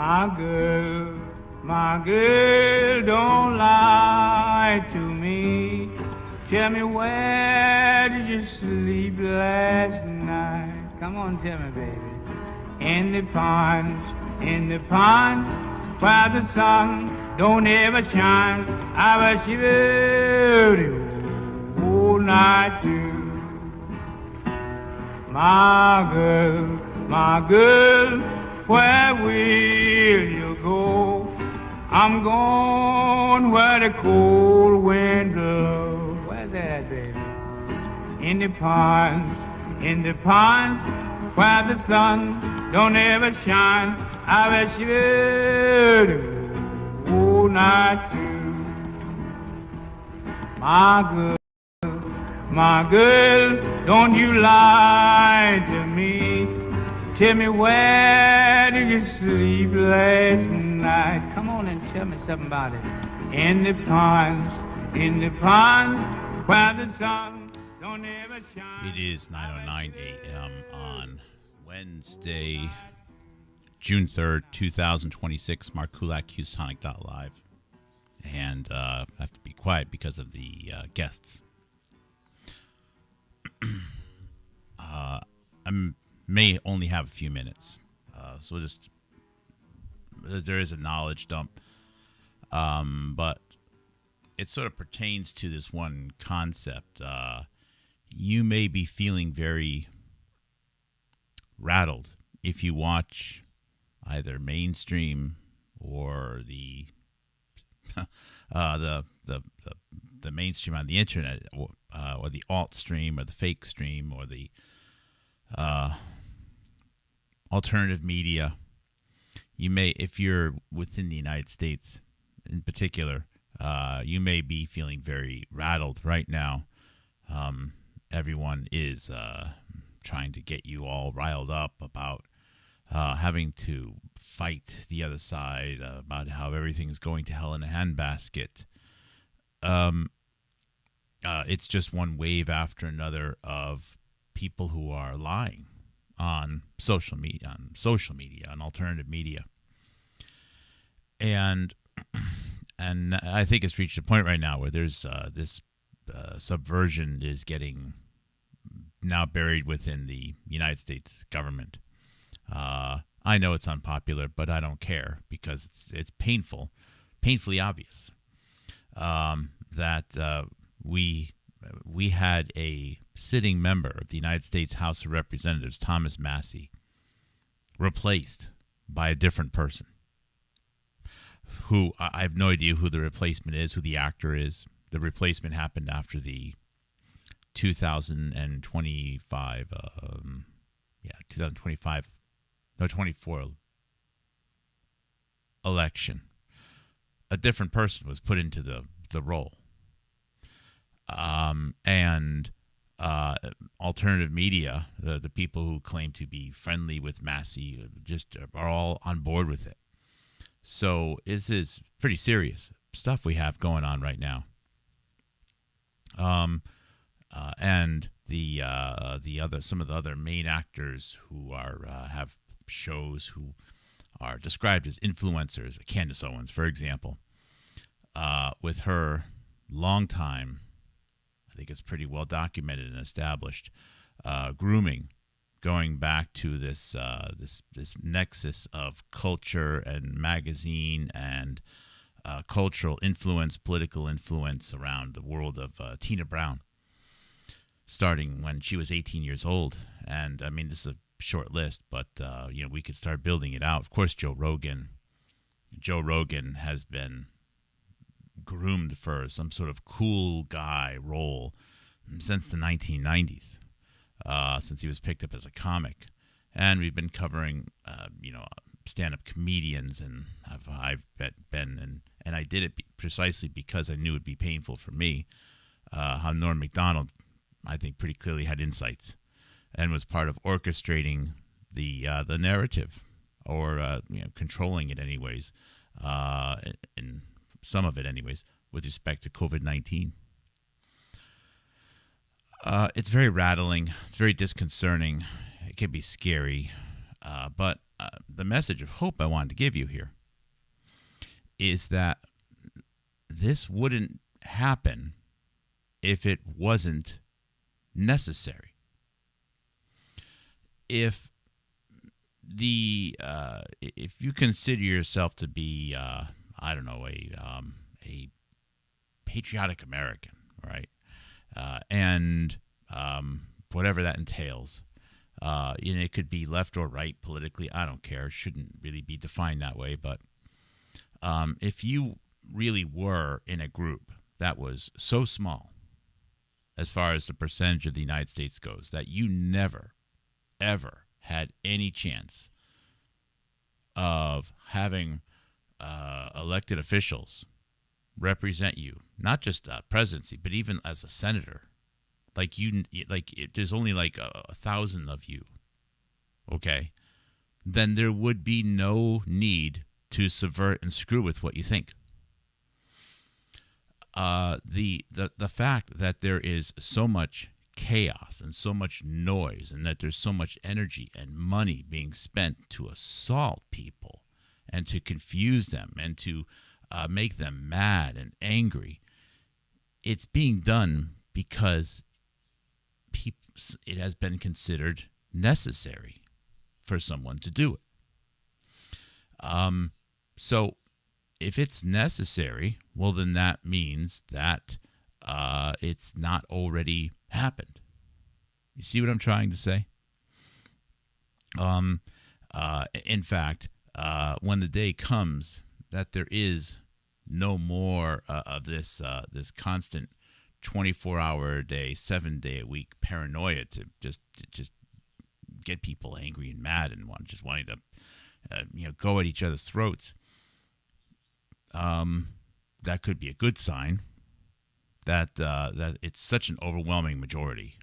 my girl, don't lie to me. Tell me, where did you sleep last night? Come on, tell me, baby. In the pond, where the sun don't ever shine. I was shivering all night too. My girl, where will you go? I'm going where the cold wind blows. Where's that, baby? In the ponds, where the sun don't ever shine. I wish you all night too. My girl, don't you lie to me. Tell me, where did you sleep last night? Come on and tell me something about it. In the ponds, where the sun don't ever shine. It is 9:09 a.m. on Wednesday, June 3rd, 2026. Mark Kulak, Houstonic.live. And I have to be quiet because of the guests. I may only have a few minutes. So just, there is a knowledge dump. But it sort of pertains to this one concept. You may be feeling very rattled if you watch either mainstream or the mainstream on the internet, or the alt stream, or the fake stream, or the alternative media. You may, if you're within the United States in particular, you may be feeling very rattled right now. Everyone is trying to get you all riled up about having to fight the other side, about how everything's going to hell in a handbasket. It's just one wave after another of people who are lying on social media, on alternative media. And I think it's reached a point right now where there's this subversion is getting now buried within the United States government. I know it's unpopular, but I don't care, because it's painfully obvious that we had a sitting member of the United States House of Representatives, Thomas Massie, replaced by a different person, who I have no idea who the replacement is, who the actor is. The replacement happened after the 24 election. A different person was put into the role. And alternative media, the people who claim to be friendly with Massie, just are all on board with it. So this is pretty serious stuff we have going on right now. And some of the other main actors who have shows who are described as influencers, Candace Owens, for example, with her long time, I think it's pretty well documented and established, grooming, going back to this nexus of culture and magazine and cultural influence, political influence around the world of Tina Brown, starting when she was 18 years old. And I mean, this is a short list, but we could start building it out. Of course, Joe Rogan has been groomed for some sort of cool guy role since the 1990s, since he was picked up as a comic. And we've been covering stand-up comedians, and I've been and I did it precisely because I knew it would be painful for me. How Norm Macdonald, I think, pretty clearly had insights and was part of orchestrating the narrative, or controlling it anyways, in some of it anyways, with respect to COVID-19. It's very rattling. It's very disconcerting. It can be scary, but the message of hope I wanted to give you here is that this wouldn't happen if it wasn't necessary. If if you consider yourself to be I don't know, a patriotic American, right? And whatever that entails. It could be left or right politically. I don't care. It shouldn't really be defined that way. But if you really were in a group that was so small as far as the percentage of the United States goes that you never, ever had any chance of having elected officials represent you, not just presidency, but even as a senator. There's only like 1,000 of you, okay? Then there would be no need to subvert and screw with what you think. The fact that there is so much chaos and so much noise and that there's so much energy and money being spent to assault people and to confuse them and to make them mad and angry, it's being done because it has been considered necessary for someone to do it. So if it's necessary, well, then that means that it's not already happened. You see what I'm trying to say? In fact, when the day comes that there is no more of this constant 24-hour a day, 7-day a week paranoia to just get people angry and mad and wanting to go at each other's throats. That could be a good sign that it's such an overwhelming majority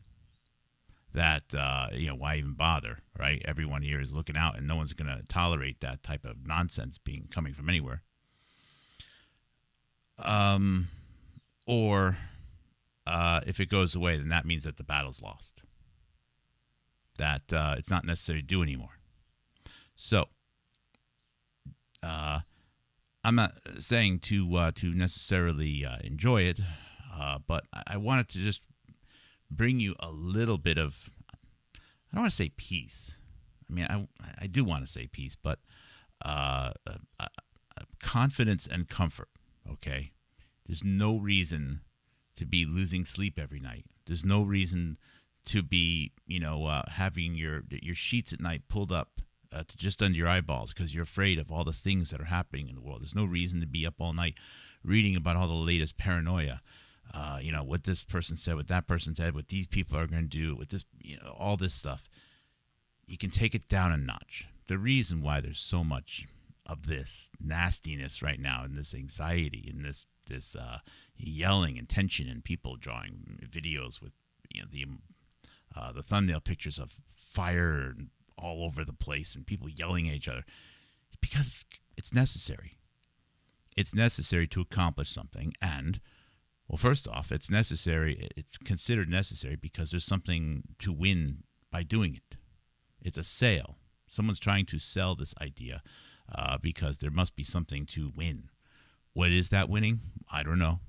that why even bother, right? Everyone here is looking out, and no one's going to tolerate that type of nonsense coming from anywhere. Or if it goes away, then that means that the battle's lost. That it's not necessary to do anymore. So, I'm not saying to necessarily enjoy it, but I wanted to just bring you a little bit of, I don't want to say peace. I mean, I do want to say peace, but confidence and comfort, okay? There's no reason to be losing sleep every night. There's no reason to be, having your sheets at night pulled up to just under your eyeballs because you're afraid of all the things that are happening in the world. There's no reason to be up all night reading about all the latest paranoia. What this person said, what that person said, what these people are going to do, with this, all this stuff. You can take it down a notch. The reason why there's so much of this nastiness right now and this anxiety and this yelling and tension and people drawing videos with the thumbnail pictures of fire all over the place and people yelling at each other, it's because it's necessary. It's necessary to accomplish something. And, well, first off, it's necessary. It's considered necessary because there's something to win by doing it. It's a sale. Someone's trying to sell this idea because there must be something to win. What is that winning? I don't know.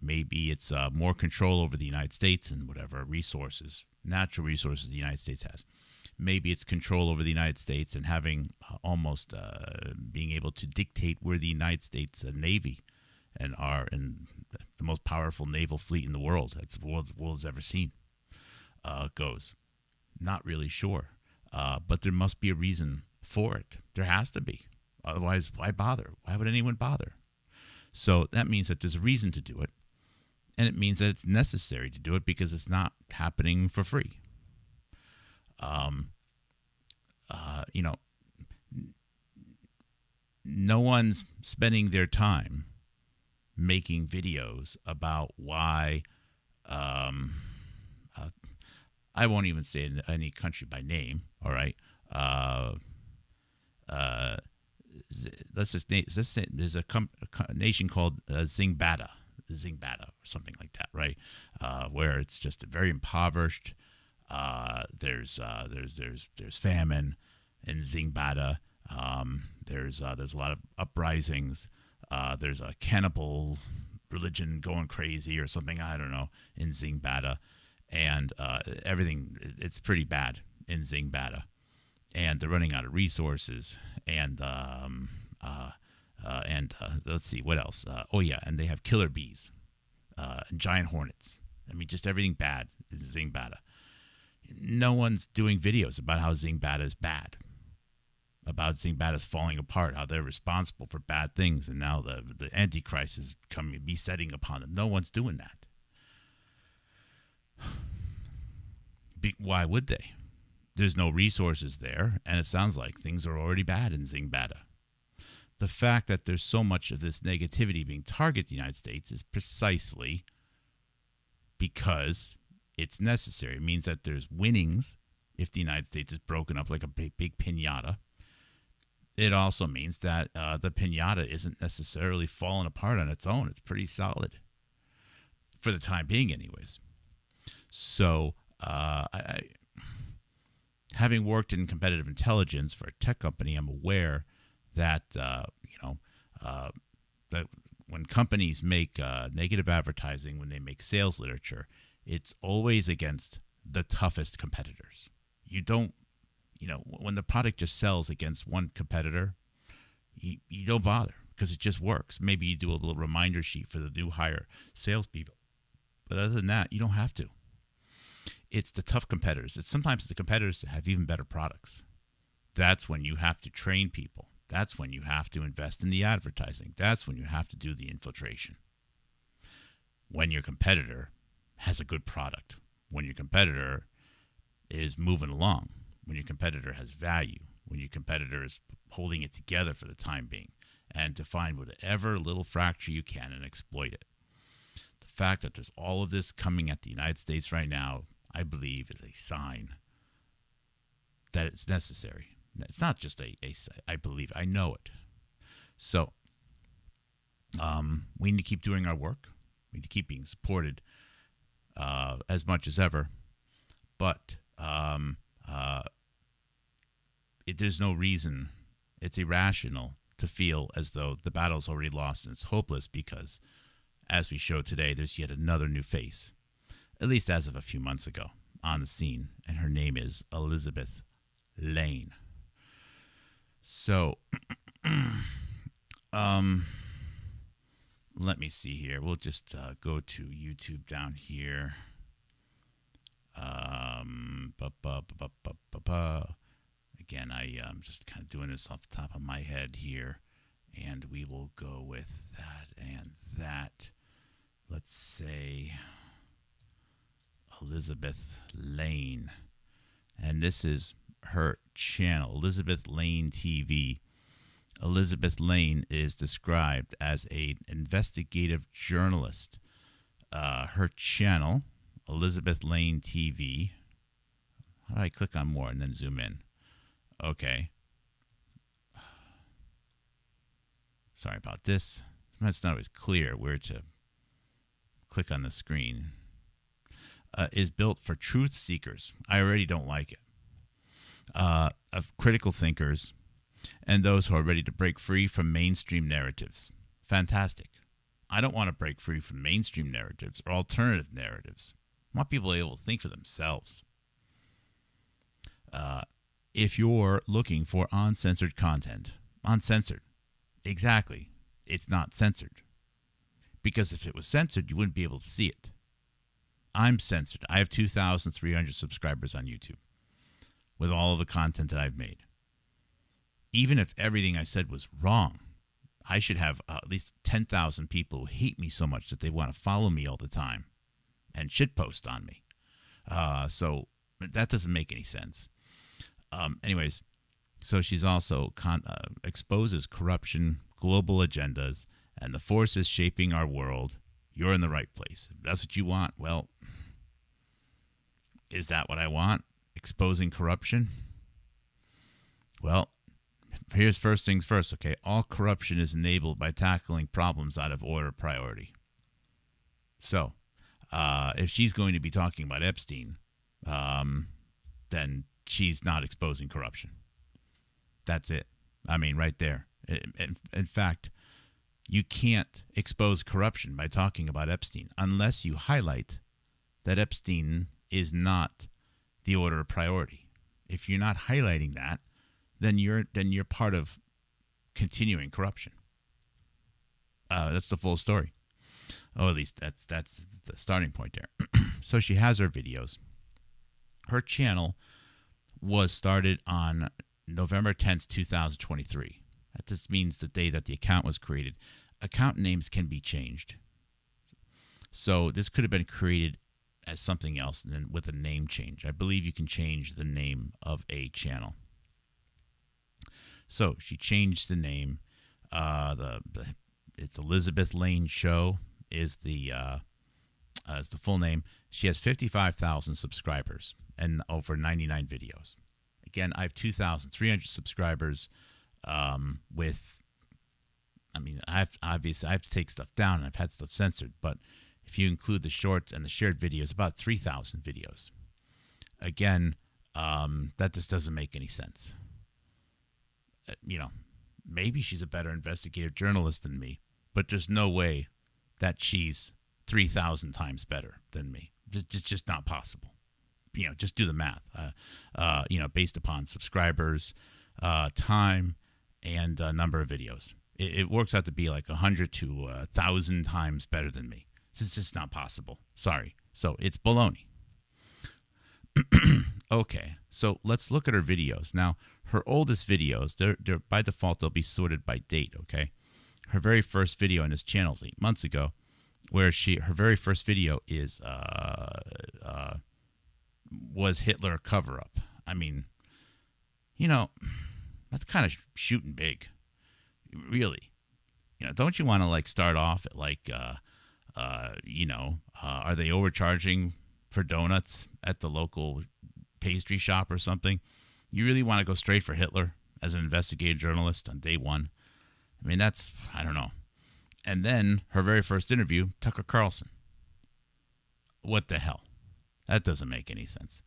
Maybe it's more control over the United States and whatever resources, natural resources the United States has. Maybe it's control over the United States and having almost being able to dictate where the United States Navy and the most powerful naval fleet in the world that the world's ever seen goes. Not really sure. But there must be a reason for it. There has to be. Otherwise, why bother? Why would anyone bother? So that means that there's a reason to do it. And it means that it's necessary to do it because it's not happening for free. No one's spending their time making videos about why, I won't even say any country by name, all right? Let's say there's a nation called Zingbatta or something like that, right? Where it's just very impoverished. There's famine, in Zingbada. There's a lot of uprisings. There's a cannibal religion going crazy or something, I don't know, in Zingbada. And everything, it's pretty bad in Zingbada. And they're running out of resources. And let's see, what else? And they have killer bees and giant hornets. I mean, just everything bad in Zingbada. No one's doing videos about how Zingbada is bad, about Zingbada is falling apart, how they're responsible for bad things, and now the Antichrist is coming, besetting upon them. No one's doing that. Why would they? There's no resources there, and it sounds like things are already bad in Zingbada. The fact that there's so much of this negativity being targeted the United States is precisely because it's necessary. It means that there's winnings if the United States is broken up like a big piñata. It also means that the piñata isn't necessarily falling apart on its own. It's pretty solid for the time being anyways. So having worked in competitive intelligence for a tech company, I'm aware that, that when companies make negative advertising, when they make sales literature, it's always against the toughest competitors. You don't, when the product just sells against one competitor, you don't bother because it just works. Maybe you do a little reminder sheet for the new hire salespeople. But other than that, you don't have to. It's the tough competitors. It's sometimes the competitors that have even better products. That's when you have to train people. That's when you have to invest in the advertising. That's when you have to do the infiltration. When your competitor has a good product, when your competitor is moving along, when your competitor has value, when your competitor is holding it together for the time being, and to find whatever little fracture you can and exploit it. The fact that there's all of this coming at the United States right now, I believe, is a sign that it's necessary. It's not just I believe, I know it. So we need to keep doing our work. We need to keep being supported as much as ever. But there's no reason, it's irrational to feel as though the battle's already lost and it's hopeless because, as we showed today, there's yet another new face, at least as of a few months ago, on the scene, and her name is Elizabeth Lane. So, let me see here. We'll just go to YouTube down here. Again, I'm just kind of doing this off the top of my head here, and we will go with that and that. Let's say Elizabeth Lane, and this is her channel, Elizabeth Lane TV. Elizabeth Lane is described as an investigative journalist. Her channel, Elizabeth Lane TV. How do I click on more and then zoom in? Okay. Sorry about this. It's not always clear where to click on the screen. Is built for truth seekers. I already don't like it. Of critical thinkers and those who are ready to break free from mainstream narratives. Fantastic. I don't want to break free from mainstream narratives or alternative narratives. I want people able to think for themselves. If you're looking for uncensored content, uncensored, exactly, it's not censored. Because if it was censored, you wouldn't be able to see it. I'm censored. I have 2,300 subscribers on YouTube with all of the content that I've made. Even if everything I said was wrong, I should have at least 10,000 people who hate me so much that they want to follow me all the time and shitpost on me. So that doesn't make any sense. Anyways, so she's also exposes corruption, global agendas, and the forces shaping our world. You're in the right place. If that's what you want, well, is that what I want? Exposing corruption? Well, here's first things first, okay? All corruption is enabled by tackling problems out of order priority. So, if she's going to be talking about Epstein, then she's not exposing corruption. That's it. I mean, right there. In fact, you can't expose corruption by talking about Epstein unless you highlight that Epstein is not the order of priority. If you're not highlighting that, then you're part of continuing corruption. That's the full story. Oh, at least that's the starting point there. So she has her videos. Her channel was started on November 10th, 2023. That just means the day that the account was created. Account names can be changed. So this could have been created as something else and then with a name change. I believe you can change the name of a channel. So she changed the name. It's Elizabeth Lane Show is the full name. She has 55,000 subscribers and over 99 videos. Again, I have 2,300 subscribers. I have to take stuff down and I've had stuff censored, but if you include the shorts and the shared videos, about 3,000 videos. Again, that just doesn't make any sense. Maybe she's a better investigative journalist than me, but there's no way that she's 3,000 times better than me. It's just not possible. Just do the math. Based upon subscribers, time, and number of videos, it works out to be like 100 to 1,000 times better than me. It's just not possible. Sorry. So it's baloney. Okay, so let's look at her videos. Now, her oldest videos, they're by default, they'll be sorted by date, okay? Her very first video on this channel is 8 months ago, where her very first video is was Hitler cover-up. I mean, that's kind of shooting big, really. Don't you want to start off at are they overcharging for donuts at the local pastry shop or something? You really want to go straight for Hitler as an investigative journalist on day one? I mean, I don't know. And then her very first interview, Tucker Carlson. What the hell? That doesn't make any sense.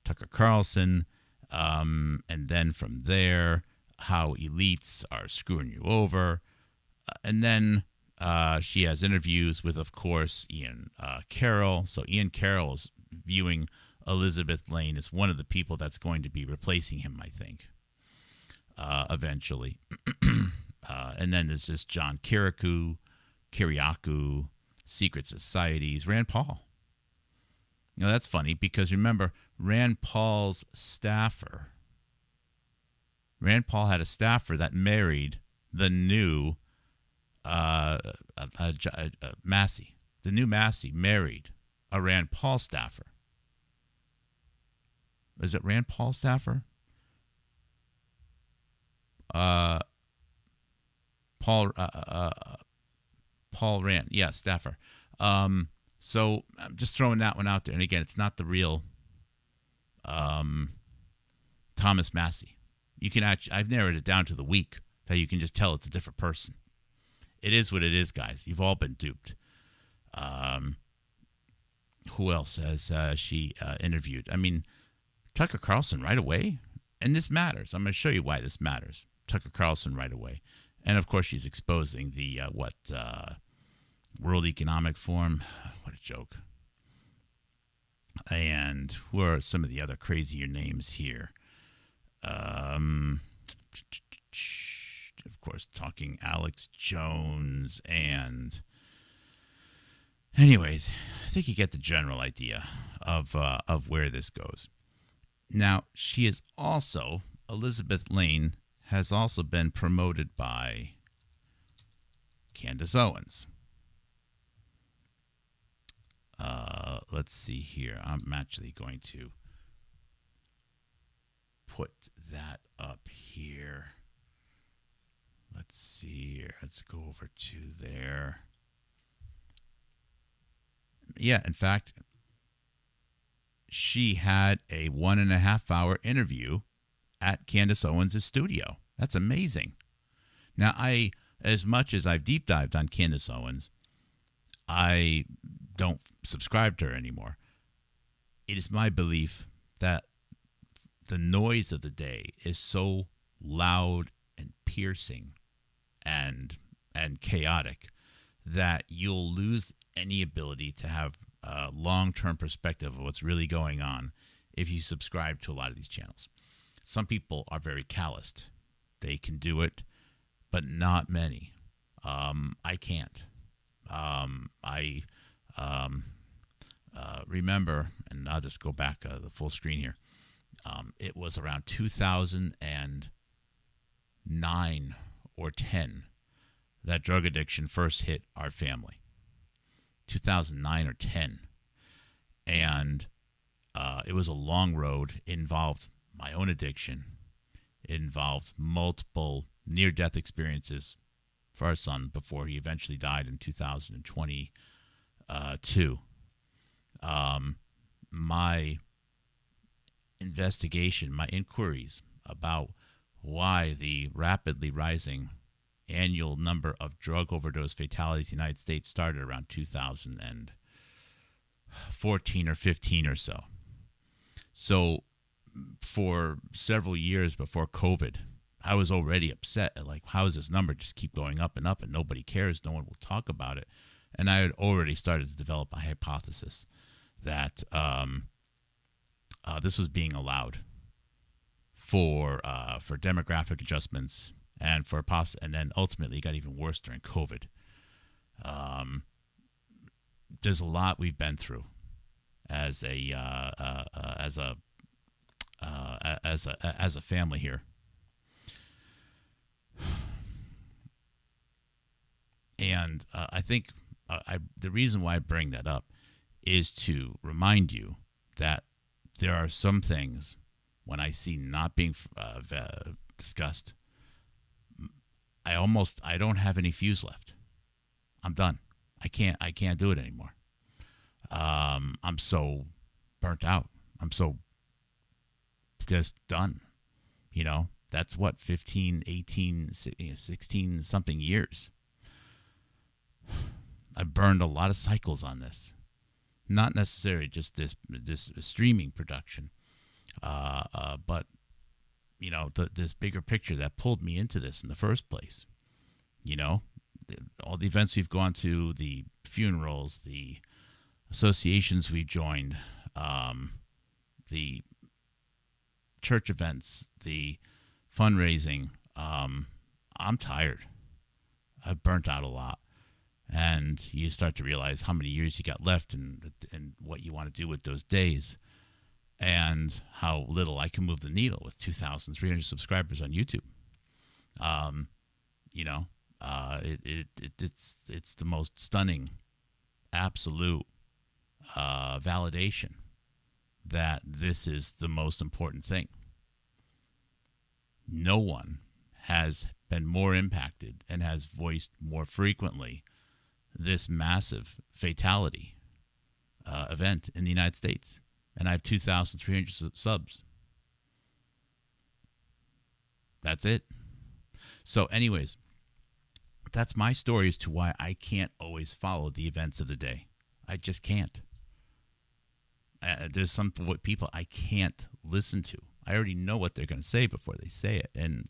Tucker Carlson, and then from there, how elites are screwing you over. And then she has interviews with, of course, Ian Carroll. So Ian Carroll is viewing Elizabeth Lane as one of the people that's going to be replacing him, I think, eventually. And then there's this John Kiriakou, Secret Societies, Rand Paul. That's funny because remember, Rand Paul's staffer. Rand Paul had a staffer that married the new Massey. The new Massey married a Rand Paul staffer. Is it Rand Paul staffer? Paul Rand, yeah, staffer. So I'm just throwing that one out there. And again, it's not the real Thomas Massey. I've narrowed it down to the week that you can just tell it's a different person. It is what it is, guys. You've all been duped. Who else has she interviewed? I mean, Tucker Carlson right away. And this matters. I'm going to show you why this matters. Tucker Carlson right away. And, of course, she's exposing the, World Economic Forum. What a joke. And who are some of the other crazier names here? Of course, talking Alex Jones. And anyways, I think you get the general idea of where this goes. Now, she is also, Elizabeth Lane has also been promoted by Candace Owens. Let's see here. I'm actually going to put that up here. Let's see here. Let's go over to there. Yeah, in fact, she had a 1.5 hour interview at Candace Owens' studio. That's amazing. Now, as much as I've deep dived on Candace Owens, I don't subscribe to her anymore. It is my belief that the noise of the day is so loud and piercing and chaotic that you'll lose any ability to have a long-term perspective of what's really going on if you subscribe to a lot of these channels. Some people are very calloused. They can do it, but not many. I can't. I remember, and I'll just go back the full screen here. It was around 2009 or 10 that drug addiction first hit our family. 2009 or 10. And it was a long road. It involved my own addiction. It involved multiple near-death experiences for our son before he eventually died in 2022. My investigation, my inquiries about why the rapidly rising annual number of drug overdose fatalities in the United States started around 2014 or 15 or so. So for several years before COVID, I was already upset at, like, how does this number just keep going up and nobody cares, no one will talk about it. And I had already started to develop a hypothesis that this was being allowed for demographic adjustments and and then ultimately it got even worse during COVID. There's a lot we've been through as a family here. And I think the reason why I bring that up is to remind you that there are some things when I see not being discussed, I don't have any fuse left. I'm done. I can't do it anymore. I'm so burnt out. I'm so just done. You know, that's what, 15, 18, 16 something years. I've burned a lot of cycles on this. Not necessarily just this streaming production, but you know, this bigger picture that pulled me into this in the first place. You know, all the events we've gone to, the funerals, the associations we've joined, the church events, the fundraising. I'm tired. I've burnt out a lot. And you start to realize how many years you got left and what you want to do with those days, and how little I can move the needle with 2,300 subscribers on YouTube. You know, it's the most stunning, absolute validation that this is the most important thing. No one has been more impacted and has voiced more frequently this massive fatality event in the United States. And I have 2,300 subs. That's it. So anyways, that's my story as to why I can't always follow the events of the day. I just can't. There's some people I can't listen to. I already know what they're going to say before they say it. And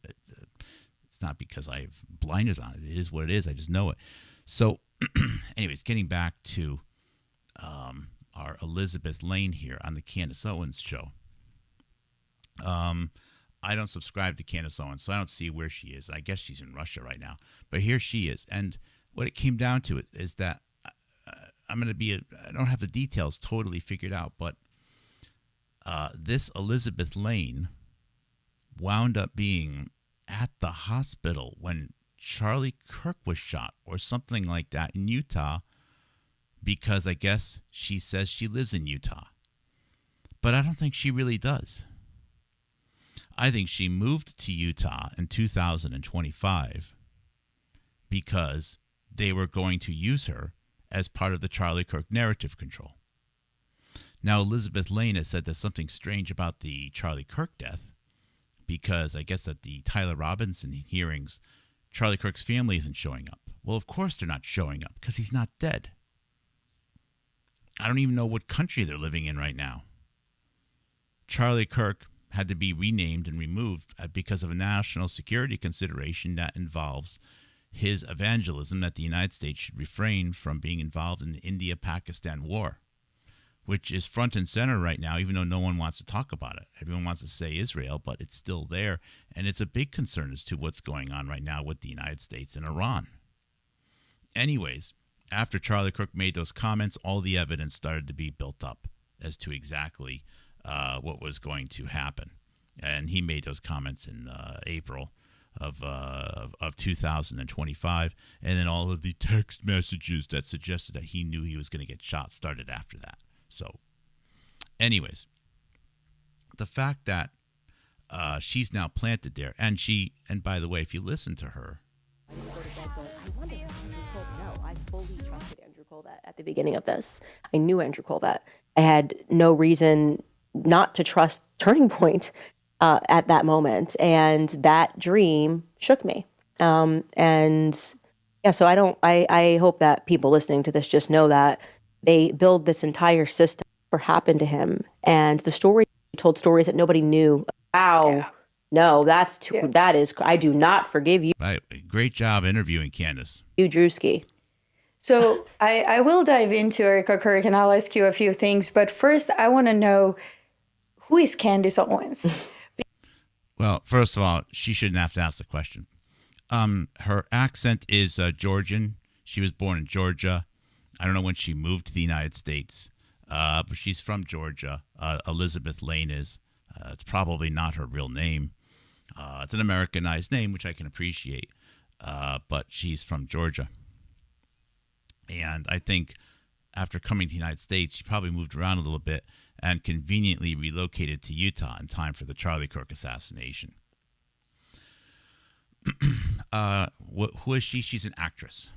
it's not because I have blinders on it. It is what it is. I just know it. So anyways, getting back to our Elizabeth Lane here on the Candace Owens show. I don't subscribe to Candace Owens, so I don't see where she is. I guess she's in Russia right now. But here she is. And what it came down to is that I don't have the details totally figured out, but this Elizabeth Lane wound up being at the hospital when Charlie Kirk was shot or something like that in Utah, because I guess she says she lives in Utah. But I don't think she really does. I think she moved to Utah in 2025 because they were going to use her as part of the Charlie Kirk narrative control. Now, Elizabeth Lane has said there's something strange about the Charlie Kirk death, because I guess at the Tyler Robinson hearings, Charlie Kirk's family isn't showing up. Well, of course they're not showing up because he's not dead. I don't even know what country they're living in right now. Charlie Kirk had to be renamed and removed because of a national security consideration that involves his evangelism that the United States should refrain from being involved in the India-Pakistan war, which is front and center right now, even though no one wants to talk about it. Everyone wants to say Israel, but it's still there, and it's a big concern as to what's going on right now with the United States and Iran. Anyways, after Charlie Kirk made those comments, all the evidence started to be built up as to exactly what was going to happen. And he made those comments in April of 2025, and then all of the text messages that suggested that he knew he was going to get shot started after that. So, anyways, the fact that she's now planted there, and by the way, if you listen to her, I fully trusted Andrew Colvett at the beginning of this. I knew Andrew Colvett. I had no reason not to trust Turning Point at that moment, and that dream shook me. So I hope that people listening to this just know that they build this entire system for happened to him, and the story told stories that nobody knew. Wow. Yeah. No, that's too, yeah. That is, I do not forgive you. Right. Great job interviewing Candace. You, Drewski. So I will dive into Erika Kirk, and I'll ask you a few things. But first, I want to know, who is Candace Owens? Well, first of all, she shouldn't have to ask the question. Her accent is Georgian. She was born in Georgia. I don't know when she moved to the United States, but she's from Georgia. Elizabeth Lane is. It's probably not her real name. It's an Americanized name, which I can appreciate, but she's from Georgia. And I think after coming to the United States, she probably moved around a little bit and conveniently relocated to Utah in time for the Charlie Kirk assassination. Who is she? She's an actress.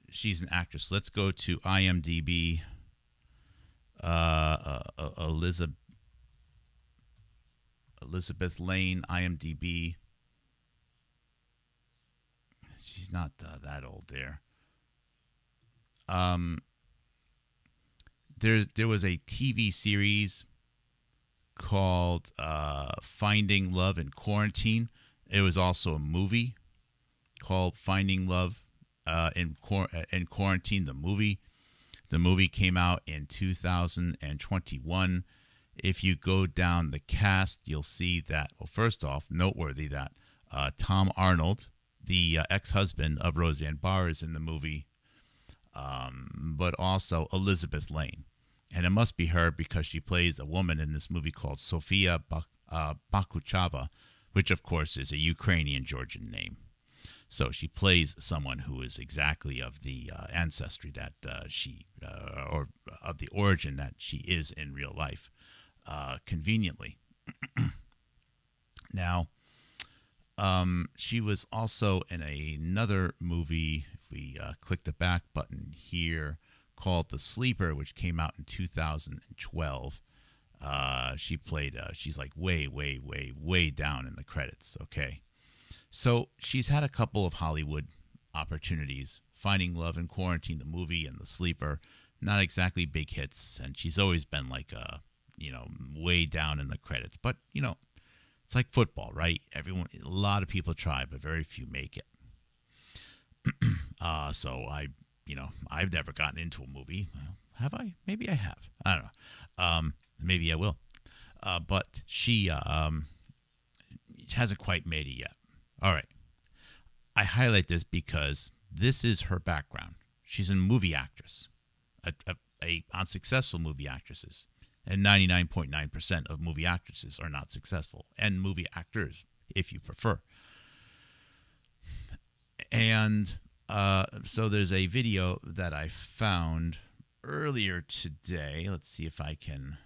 She's an actress. Let's go to IMDb. Elizabeth Lane, IMDb. She's not that old there. There was a TV series called Finding Love in Quarantine. It was also a movie called Finding Love in Quarantine, the movie. The movie came out in 2021. If you go down the cast, you'll see that, well, first off, noteworthy that Tom Arnold, the ex-husband of Roseanne Barr, is in the movie, but also Elizabeth Lane. And it must be her because she plays a woman in this movie called Sofia Bakuchava, which, of course, is a Ukrainian-Georgian name. So she plays someone who is exactly of the ancestry that or of the origin that she is in real life, conveniently. Now, she was also in another movie, if we click the back button here, called The Sleeper, which came out in 2012. She played, she's like way, way, way, way down in the credits, okay? So she's had a couple of Hollywood opportunities, Finding Love in Quarantine, the movie, and The Sleeper. Not exactly big hits, and she's always been like, way down in the credits. But, it's like football, right? A lot of people try, but very few make it. So I've never gotten into a movie. Have I? Maybe I have. I don't know. Maybe I will. But she hasn't quite made it yet. All right. I highlight this because this is her background. She's a movie actress, a unsuccessful movie actresses. And 99.9% of movie actresses are not successful, and movie actors, if you prefer. And so there's a video that I found earlier today. Let's see if I can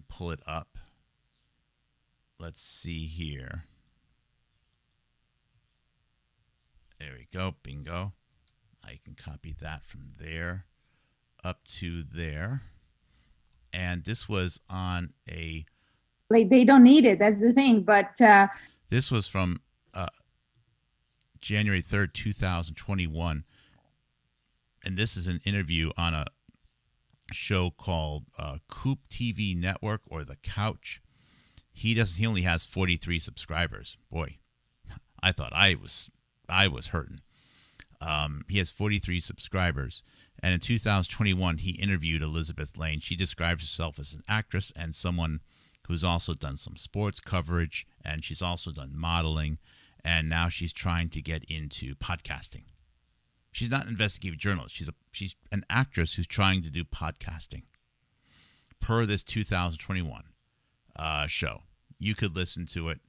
pull it up. Let's see here. There we go. Bingo. I can copy that from there up to there. And this was on a... they don't need it. That's the thing. But this was from January 3rd, 2021. And this is an interview on a show called Coop TV Network or The Couch. He only has 43 subscribers. Boy, I thought I was hurting. He has 43 subscribers, and in 2021 he interviewed Elizabeth Lane. She describes herself as an actress and someone who's also done some sports coverage, and she's also done modeling, and now she's trying to get into podcasting. She's not an investigative journalist. She's an actress who's trying to do podcasting. Per this 2021 show, you could listen to it.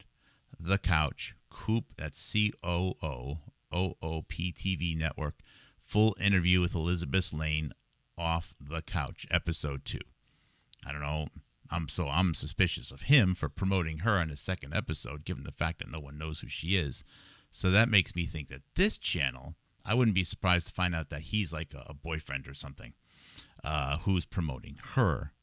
The Couch, Coop, that's COOOP TV Network, full interview with Elizabeth Lane, Off the Couch, episode 2. I don't know. I'm suspicious of him for promoting her in his second episode, given the fact that no one knows who she is. So that makes me think that this channel, I wouldn't be surprised to find out that he's like a boyfriend or something, who's promoting her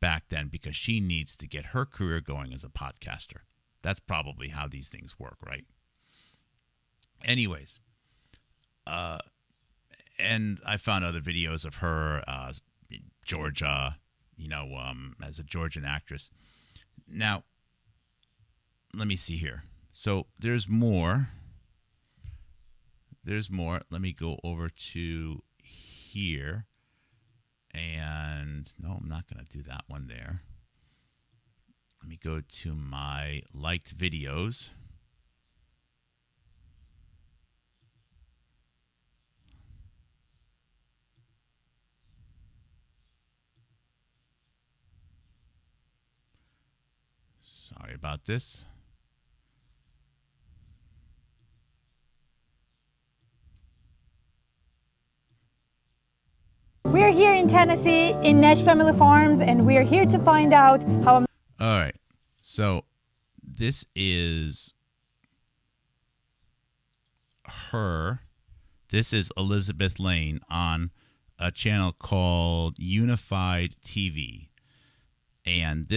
back then because she needs to get her career going as a podcaster. That's probably how these things work, right? Anyways, and I found other videos of her, Georgia, as a Georgian actress. Now, let me see here. So there's more. Let me go over to here. And no, I'm not going to do that one there. Let me go to my liked videos. Sorry about this. We're here in Tennessee in Nash Family Farms, and we're here to find out how. All right. So this is her. This is Elizabeth Lane on a channel called Unified TV. And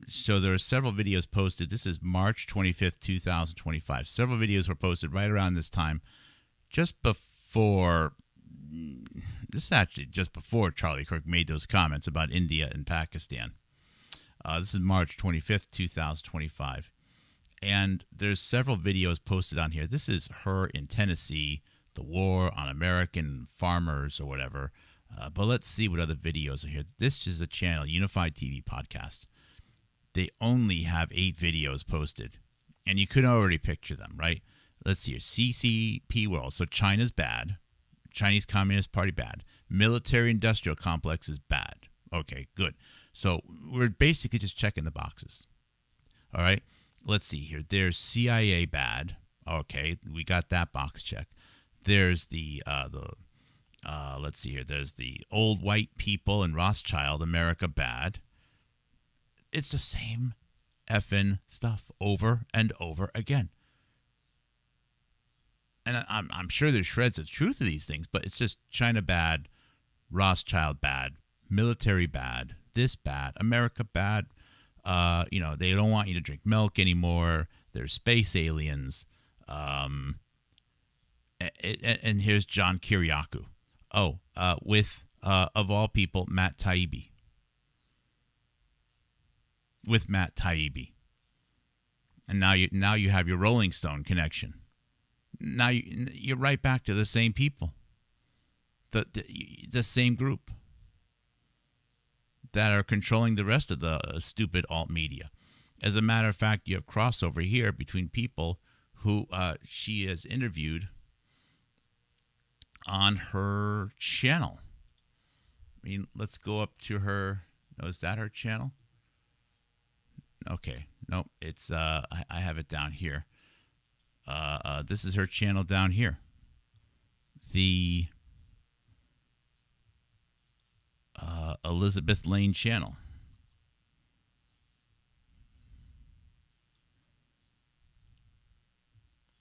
so there are several videos posted. This is March 25th, 2025. Several videos were posted right around this time, just before Charlie Kirk made those comments about India and Pakistan. This is March 25th, 2025. And there's several videos posted on here. This is her in Tennessee, the war on American farmers or whatever. But let's see what other videos are here. This is a channel, Unified TV Podcast. They only have 8 videos posted. And you could already picture them, right? Let's see here. CCP World. So China's bad. Chinese Communist Party bad. Military-industrial complex is bad. Okay, good. So we're basically just checking the boxes. All right? Let's see here. There's CIA bad. Okay, we got that box checked. There's let's see here. There's the old white people and Rothschild, America bad. It's the same effing stuff over and over again. And I'm sure there's shreds of truth to these things, but it's just China bad, Rothschild bad, military bad, this bad, America bad. They don't want you to drink milk anymore. There's space aliens. And here's John Kiriakou. With of all people, Matt Taibbi. With Matt Taibbi. And now you have your Rolling Stone connection. Now you're right back to the same people. The same group that are controlling the rest of the stupid alt media. As a matter of fact, you have crossover here between people who she has interviewed on her channel. I mean, let's go up to her. No, is that her channel? Okay. Nope. It's I have it down here. This is her channel down here. The Elizabeth Lane channel.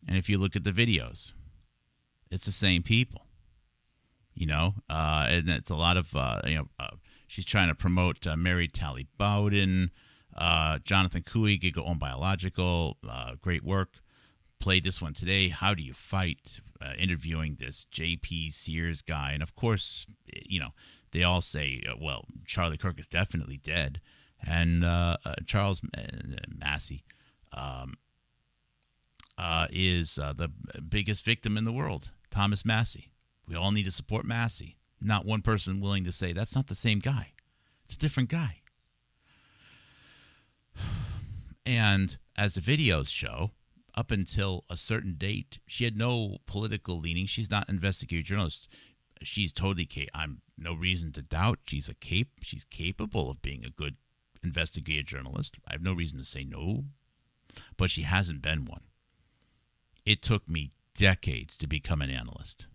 And if you look at the videos, it's the same people. And it's a lot of, she's trying to promote Mary Talley Bowden, Jonathan Cooey, Giga Own Biological, great work. Played this one today. How do you fight? Interviewing this J.P. Sears guy. And of course, they all say, well, Charlie Kirk is definitely dead. And Charles Massey is the biggest victim in the world, Thomas Massey. We all need to support Massey. Not one person willing to say, that's not the same guy. It's a different guy. And as the videos show, up until a certain date, she had no political leaning. She's not an investigative journalist. She's totally I'm no reason to doubt she's capable of being a good investigative journalist. I have no reason to say no, but she hasn't been one. It took me decades to become an analyst.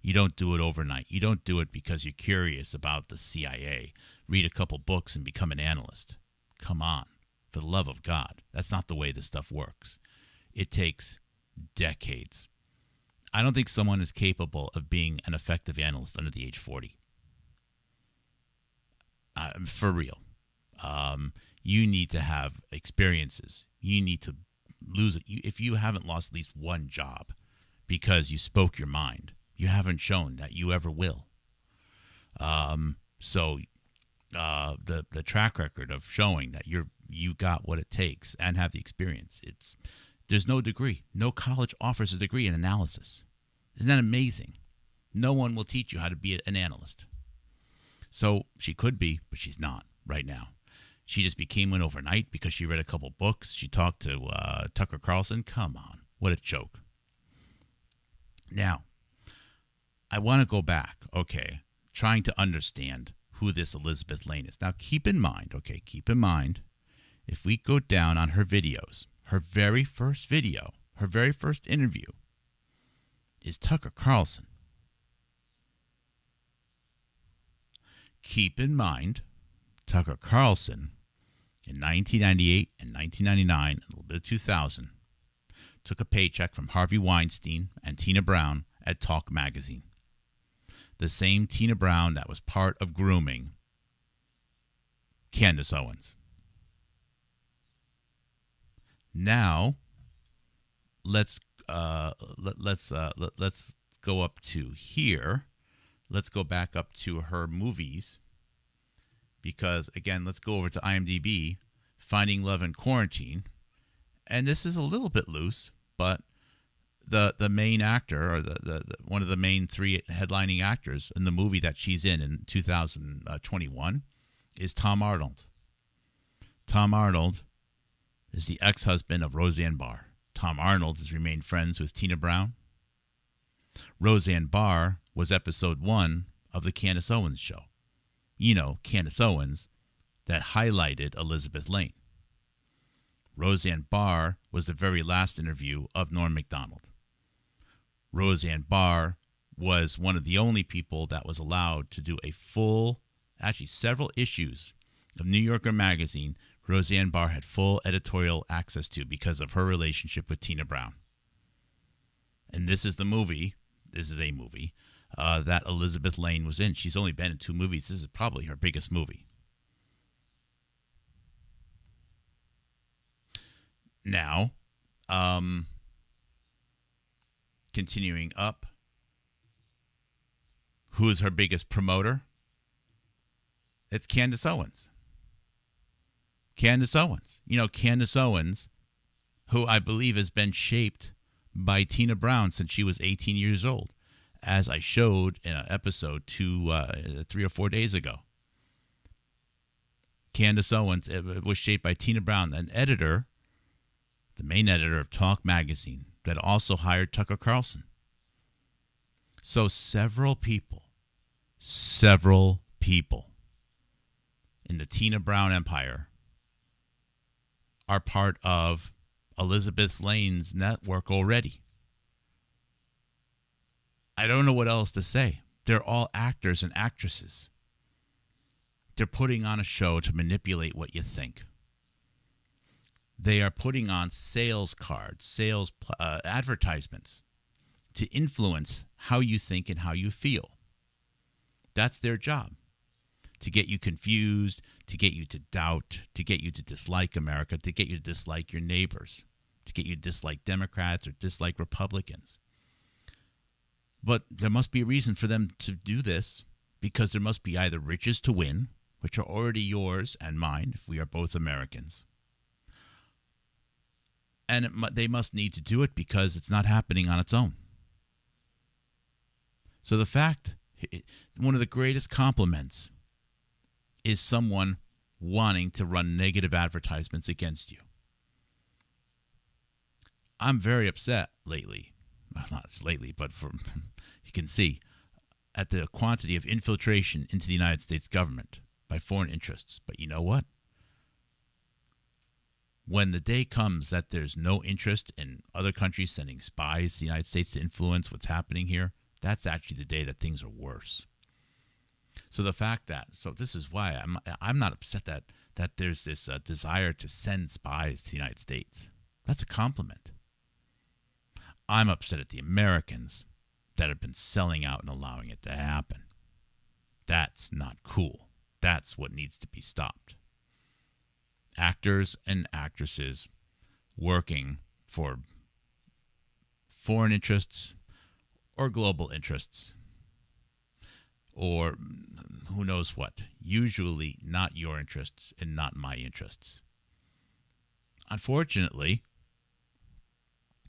You don't do it overnight. You don't do it because you're curious about the CIA. Read a couple books and become an analyst. Come on, for the love of God. That's not the way this stuff works. It takes decades. I don't think someone is capable of being an effective analyst under the age 40. For real. You need to have experiences. You need to lose it. If you haven't lost at least one job because you spoke your mind, you haven't shown that you ever will. So the track record of showing that you got what it takes and have the experience, there's no degree. No college offers a degree in analysis. Isn't that amazing? No one will teach you how to be an analyst. So she could be, but she's not right now. She just became one overnight because she read a couple books. She talked to Tucker Carlson. Come on. What a joke. Now, I want to go back, trying to understand who this Elizabeth Lane is. Now, keep in mind, if we go down on her videos, her very first video, her very first interview is Tucker Carlson. Keep in mind, Tucker Carlson in 1998 and 1999, a little bit of 2000, took a paycheck from Harvey Weinstein and Tina Brown at Talk Magazine. The same Tina Brown that was part of grooming Candace Owens. Now, let's go up to here. Let's go back up to her movies, because again, let's go over to IMDb, Finding Love in Quarantine, and this is a little bit loose, but the main actor, or the one of the main three headlining actors in the movie that she's in 2021 is Tom Arnold. Tom Arnold is the ex-husband of Roseanne Barr. Tom Arnold has remained friends with Tina Brown. Roseanne Barr was episode 1 of the Candace Owens show. You know, Candace Owens that highlighted Elizabeth Lane. Roseanne Barr was the very last interview of Norm Macdonald. Roseanne Barr was one of the only people that was allowed to do a full, actually several issues of New Yorker magazine. Roseanne Barr had full editorial access to because of her relationship with Tina Brown. And this is a movie that Elizabeth Lane was in. She's only been in 2 movies. This is probably her biggest movie. Now, continuing up, who is her biggest promoter? It's Candace Owens. Candace Owens. You know, Candace Owens, who I believe has been shaped by Tina Brown since she was 18 years old, as I showed in an episode 3 or 4 days ago. Candace Owens was shaped by Tina Brown, an editor, the main editor of Talk Magazine, that also hired Tucker Carlson. So several people in the Tina Brown empire are part of Elizabeth Lane's network already. I don't know what else to say. They're all actors and actresses. They're putting on a show to manipulate what you think. They are putting on sales cards, advertisements to influence how you think and how you feel. That's their job. To get you confused, to get you to doubt, to get you to dislike America, to get you to dislike your neighbors, to get you to dislike Democrats or dislike Republicans. But there must be a reason for them to do this. because there must be either riches to win, which are already yours and mine if we are both Americans, and they must need to do it because it's not happening on its own. So the fact, one of the greatest compliments is someone wanting to run negative advertisements against you. I'm very upset lately, well, not lately, but you can see, at the quantity of infiltration into the United States government by foreign interests. But you know what? When the day comes that there's no interest in other countries sending spies to the United States to influence what's happening here, that's actually the day that things are worse. So the fact that, so this is why I'm not upset that there's this desire to send spies to the United States. That's a compliment. I'm upset at the Americans that have been selling out and allowing it to happen. That's not cool. That's what needs to be stopped. Actors and actresses working for foreign interests or global interests, or who knows what, usually not your interests and not my interests. Unfortunately,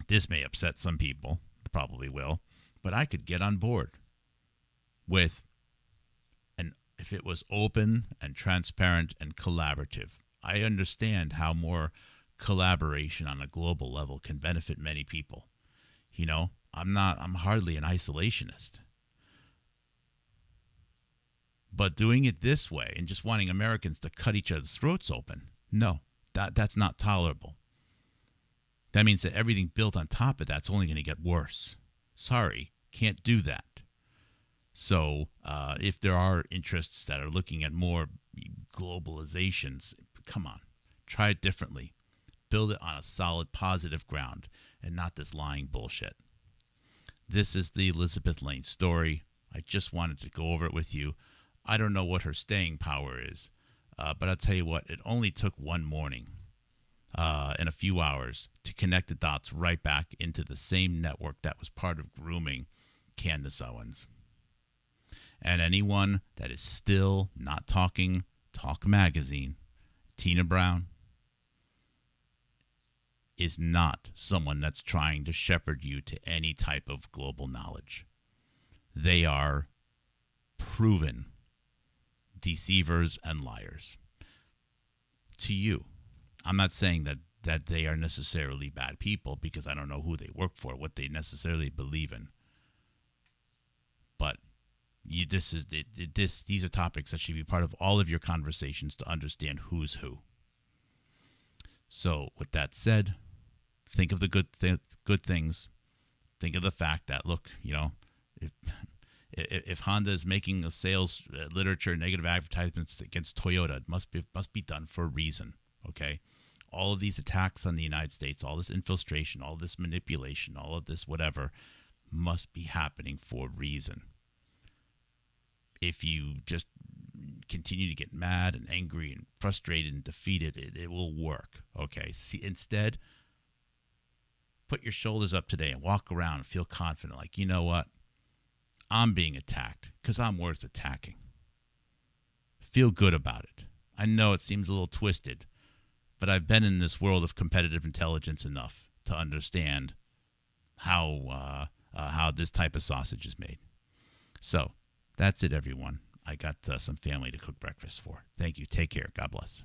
this may upset some people, probably will, but I could get on board with, and if it was open and transparent and collaborative. I understand how more collaboration on a global level can benefit many people. You know, I'm hardly an isolationist. But doing it this way and just wanting Americans to cut each other's throats open, no, that's not tolerable. That means that everything built on top of that's only going to get worse. Sorry, can't do that. So if there are interests that are looking at more globalizations, come on, try it differently. Build it on a solid, positive ground and not this lying bullshit. This is the Elizabeth Lane story. I just wanted to go over it with you. I don't know what her staying power is, but I'll tell you what, it only took one morning and a few hours to connect the dots right back into the same network that was part of grooming Candace Owens. And anyone that is still not talking Talk Magazine, Tina Brown, is not someone that's trying to shepherd you to any type of global knowledge. They are proven deceivers and liars. To you, I'm not saying that they are necessarily bad people because I don't know who they work for, what they necessarily believe in. But these are topics that should be part of all of your conversations to understand who's who. So with that said, think of the good things. Think of the fact that, look, you know, if Honda is making a sales literature negative advertisements against Toyota, it must be done for a reason. Okay, all of these attacks on the United States, all this infiltration, all this manipulation, all of this whatever, must be happening for a reason. If you just continue to get mad and angry and frustrated and defeated, it will work. Okay, instead, put your shoulders up today and walk around and feel confident. Like, you know what? I'm being attacked because I'm worth attacking. Feel good about it. I know it seems a little twisted, but I've been in this world of competitive intelligence enough to understand how this type of sausage is made. So that's it, everyone. I got some family to cook breakfast for. Thank you. Take care. God bless.